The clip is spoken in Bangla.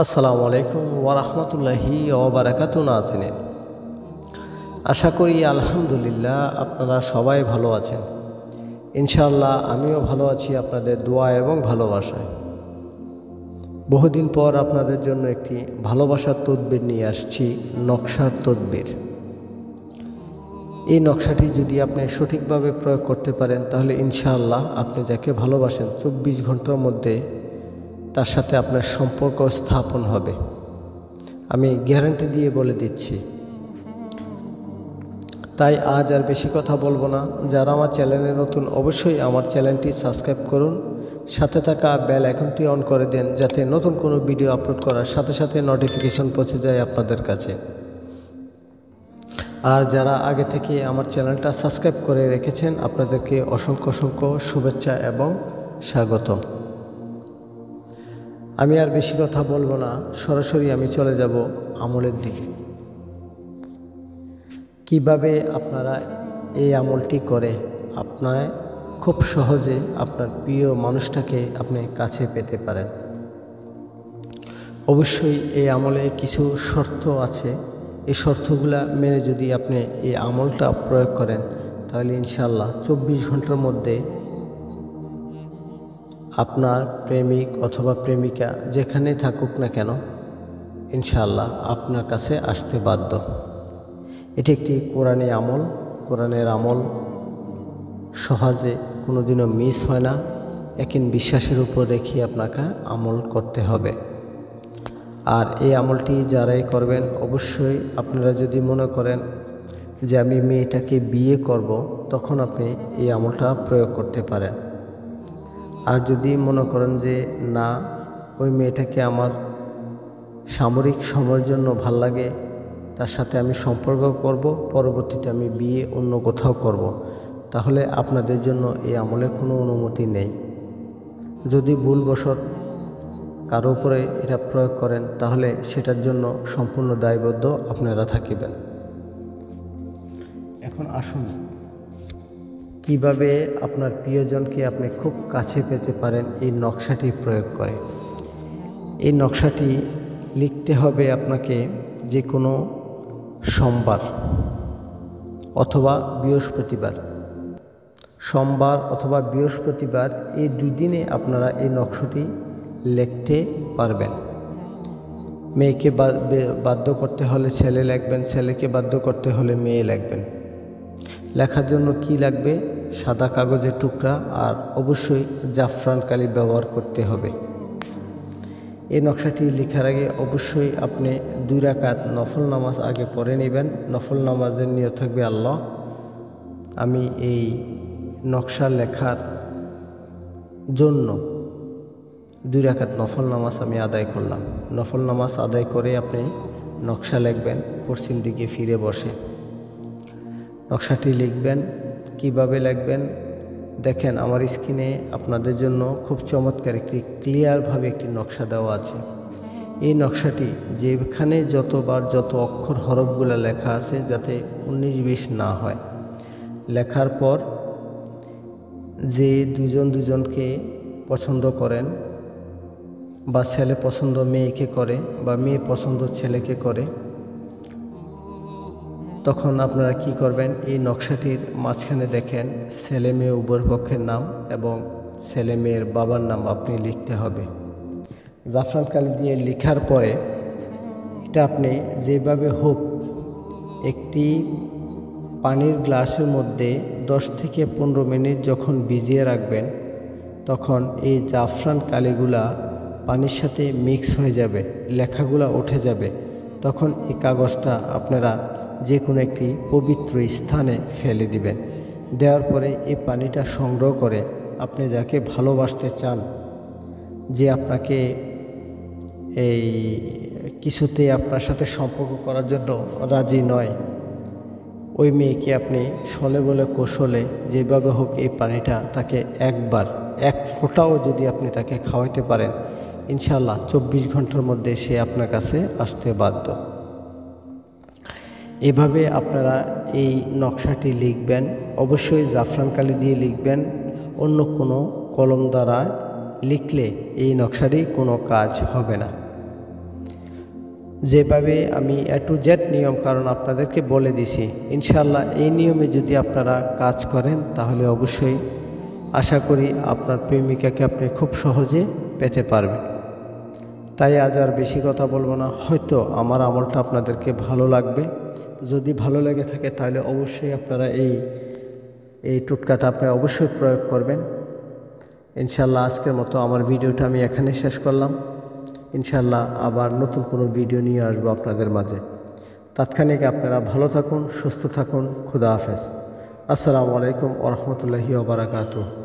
আসসালামু আলাইকুম ওয়া রাহমাতুল্লাহি ওয়া বারাকাতুহু নাজিরিন। আশা করি আলহামদুলিল্লাহ আপনারা সবাই ভালো আছেন। ইনশাআল্লাহ আমিও ভালো আছি আপনাদের দোয়া এবং ভালোবাসায়। বহুদিন পর আপনাদের জন্য একটি ভালোবাসার তদবির নিয়ে আসছি, নকশার তদবির। এই নকশাটি যদি আপনি সঠিকভাবে প্রয়োগ করতে পারেন তাহলে ইনশাআল্লাহ আপনি যাকে ভালোবাসেন 24 ঘন্টার মধ্যে তার সাথে আপনার সম্পর্ক স্থাপন হবে। আমি গ্যারান্টি দিয়ে বলে দিচ্ছি। তাই আজ আর বেশি কথা বলবো না। যারা আমার চ্যানেলে নতুন অবশ্যই আমার চ্যানেলটি সাবস্ক্রাইব করুন, সাথে থাকা বেল আইকনটি অন করে দেন যাতে নতুন কোনো ভিডিও আপলোড করার সাথে সাথে নোটিফিকেশন পৌঁছে যায় আপনাদের কাছে। আর যারা আগে থেকে আমার চ্যানেলটা সাবস্ক্রাইব করে রেখেছেন আপনাদেরকে অসংখ্য অসংখ্য শুভেচ্ছা এবং স্বাগতম। আমি আর বেশি কথা বলবো না, সরাসরি আমি চলে যাব আমলের দিকে। কিভাবে আপনারা এই আমলটি করে আপনার খুব সহজে আপনার প্রিয় মানুষটাকে আপনি কাছে পেতে পারেন। অবশ্যই এই আমলে কিছু শর্ত আছে। এই শর্তগুলা মেনে যদি আপনি এই আমলটা প্রয়োগ করেন তাহলে ইনশাআল্লাহ 24 ঘন্টার মধ্যে আপনার প্রেমিক অথবা প্রেমিকা যেখানে থাকুক না কেন ইনশাআল্লাহ আপনার কাছে আসতে বাধ্য। এটি একটি কোরআনী আমল। কোরআনের আমল সহজে কোনোদিনও মিস হয় না। একিন বিশ্বাসের উপর রেখে আপনাকে আমল করতে হবে। আর এই আমলটি যারাই করবেন অবশ্যই আপনারা যদি মনে করেন যে আমি মেয়েটাকে বিয়ে করব তখন আপনি এই আমলটা প্রয়োগ করতে পারেন। আর যদি মনে করেন যে না, ওই মেয়েটাকে আমার সাময়িক সময়ের জন্য ভাল লাগে, তার সাথে আমি সম্পর্ক করব, পরবর্তীতে আমি বিয়ে অন্য কোথাও করব, তাহলে আপনাদের জন্য এই আমলে কোনো অনুমতি নেই। যদি ভুলবশত কারো উপরে এটা প্রয়োগ করেন তাহলে সেটার জন্য সম্পূর্ণ দায়বদ্ধ আপনারা থাকিবেন। এখন আসুন কিভাবে আপনার প্রিয়জনকে আপনি খুব কাছে পেতে পারেন এই নকশাটি প্রয়োগ করে। এই নকশাটি লিখতে হবে আপনাকে যে কোনো সোমবার অথবা বৃহস্পতিবার। সোমবার অথবা বৃহস্পতিবার এই দুদিনে আপনারা এই নকশাটি লিখতে পারবেন। মেয়েকে বাধ্য করতে হলে ছেলে লিখবেন, ছেলেকে বাধ্য করতে হলে মেয়ে লিখবেন। লেখার জন্য কি লাগবে? সাদা কাগজের টুকরা আর অবশ্যই জাফরান কালি ব্যবহার করতে হবে। এই নকশাটি লেখার আগে অবশ্যই আপনি 2 রাকাত নফল নামাজ আগে পড়ে নেবেন। নফল নামাজের নিয়ত থাকবে আল্লাহ আমি এই নকশা লেখার জন্য 2 রাকাত নফল নামাজ আমি আদায় করলাম। নফল নামাজ আদায় করে আপনি নকশা লিখবেন পশ্চিম দিকে ফিরে বসে। নকশাটি লিখবেন। কিভাবে লিখবেন দেখেন, আমার স্ক্রিনে আপনাদের জন্য খুব চমৎকার একটি ক্লিয়ারভাবে একটি নকশা দেওয়া আছে। এই নকশাটি যেখানে যতবার যত অক্ষর হরফগুলো লেখা আছে যাতে 19-20 না হয়। লেখার পর যে দুজনকে পছন্দ করেন, বা ছেলে পছন্দ মেয়েকে করে বা মেয়ে পছন্দ ছেলেকে করে, তখন আপনারা কি করবেন, এই নকশাটির মাঝখানে দেখেন ছেলে মেয়ে উভয় পক্ষের নাম এবং ছেলে মেয়ের বাবার নাম আপনি লিখতে হবে। জাফরান কালি দিয়ে লেখার পরে এটা আপনি যেভাবে হোক একটি পানির গ্লাসের মধ্যে 10 থেকে 15 মিনিট যখন ভিজিয়ে রাখবেন তখন এই জাফরান কালিগুলা পানির সাথে মিক্স হয়ে যাবে, লেখাগুলা উঠে যাবে। তখন এই কাগজটা আপনারা যে কোনো একটি পবিত্র স্থানে ফেলে দিবেন। দেওয়ার পরে এই পানিটা সংগ্রহ করে আপনি যাকে ভালোবাসতে চান, যে আপনাকে এই কিছুতে আপনার সাথে সম্পর্ক করার জন্য রাজি নয়, ওই মেয়েকে আপনি ছলে বলে কৌশলে যেভাবে হোক এই পানিটা তাকে এক ফোঁটাও যদি আপনি তাকে খাওয়াইতে পারেন ইনশাআল্লাহ 24 ঘন্টার মধ্যে সে আপনার কাছে আসতে বাধ্য। এভাবে আপনারা এই নকশাটি লিখবেন। অবশ্যই জাফরান কালি দিয়ে লিখবেন। অন্য কোনো কলম দ্বারা লিখলে এই নকশারই কোনো কাজ হবে না। যেভাবে আমি A to Z নিয়ম কারণ আপনাদেরকে বলে দিছি, ইনশাআল্লাহ এই নিয়মে যদি আপনারা কাজ করেন তাহলে অবশ্যই আশা করি আপনার প্রেমিকাকে আপনি খুব সহজে পেতে পারবেন। তাই আজ আর বেশি কথা বলবো না, হয়তো আমার আমলটা আপনাদেরকে ভালো লাগবে। যদি ভালো লেগে থাকে তাহলে অবশ্যই আপনারা এই টোটকাটা আপনি অবশ্যই প্রয়োগ করবেন। ইনশাআল্লাহ আজকের মতো আমার ভিডিওটা আমি এখানে শেষ করলাম। ইনশাআল্লাহ আবার নতুন কোনো ভিডিও নিয়ে আসবো আপনাদের মাঝে। তাৎক্ষণিক আপনারা ভালো থাকুন, সুস্থ থাকুন। খুদা হাফেজ। আসসালামু আলাইকুম ওয়া রাহমাতুল্লাহি ওয়া বারাকাতুহু।